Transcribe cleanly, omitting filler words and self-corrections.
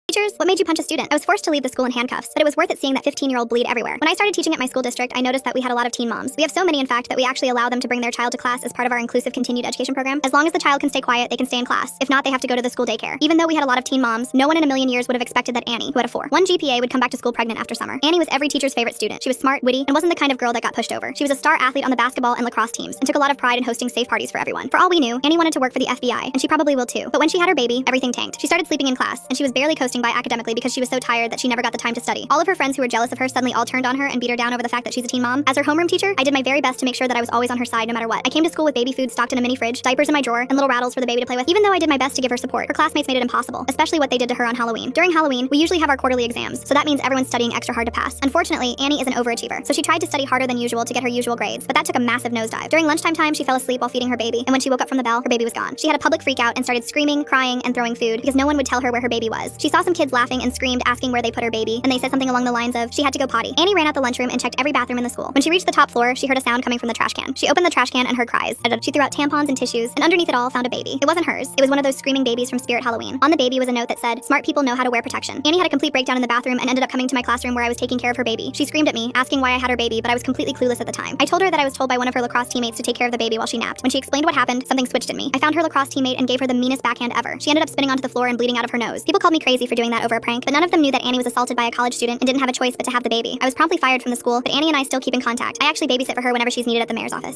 Teachers, what made you punch a student? I was forced to leave the school in handcuffs, but it was worth it seeing that 15-year-old bleed everywhere. When I started teaching at my school district, I noticed that we had a lot of teen moms. We have so many, in fact, that we actually allow them to bring their child to class as part of our inclusive continued education program. As long as the child can stay quiet, they can stay in class. If not, they have to go to the school daycare. Even though we had a lot of teen moms, no one in a million years would have expected that Annie, who had a 4.1 GPA, would come back to school pregnant after summer. Annie was every teacher's favorite student. She was smart, witty, and wasn't the kind of girl that got pushed over. She was a star athlete on the basketball and lacrosse teams, and took a lot of pride in hosting safe parties for everyone. For all we knew, Annie wanted to work for the FBI, and she probably will too. But when she had her baby, everything tanked. She started sleeping in class, and she was barely coasting by academically because she was so tired that she never got the time to study. All of her friends who were jealous of her suddenly all turned on her and beat her down over the fact that she's a teen mom. As her homeroom teacher, I did my very best to make sure that I was always on her side no matter what. I came to school with baby food stocked in a mini fridge, diapers in my drawer, and little rattles for the baby to play with. Even though I did my best to give her support, her classmates made it impossible, especially what they did to her on Halloween. During Halloween, we usually have our quarterly exams, so that means everyone's studying extra hard to pass. Unfortunately, Annie is an overachiever, so she tried to study harder than usual to get her usual grades, but that took a massive nosedive. During lunchtime time, she fell asleep while feeding her baby, and when she woke up from the bell, her baby was gone. She had a public freak out and started screaming, crying, and throwing food because no one would tell her where her baby was. She saw some kids laughing and screamed, asking where they put her baby, and they said something along the lines of she had to go potty. Annie ran out the lunchroom and checked every bathroom in the school. When she reached the top floor, she heard a sound coming from the trash can. She opened the trash can and heard cries. She threw out tampons and tissues, and underneath it all found a baby. It wasn't hers. It was one of those screaming babies from Spirit Halloween. On the baby was a note that said, "Smart people know how to wear protection." Annie had a complete breakdown in the bathroom and ended up coming to my classroom where I was taking care of her baby. She screamed at me, asking why I had her baby, but I was completely clueless at the time. I told her that I was told by one of her lacrosse teammates to take care of the baby while she napped. When she explained what happened, something switched in me. I found her lacrosse teammate and gave her the meanest backhand ever. She ended up spinning onto the floor and bleeding out of her nose. People called me crazy for doing that over a prank, but none of them knew that Annie was assaulted by a college student and didn't have a choice but to have the baby. I was promptly fired from the school, but Annie and I still keep in contact. I actually babysit for her whenever she's needed at the mayor's office.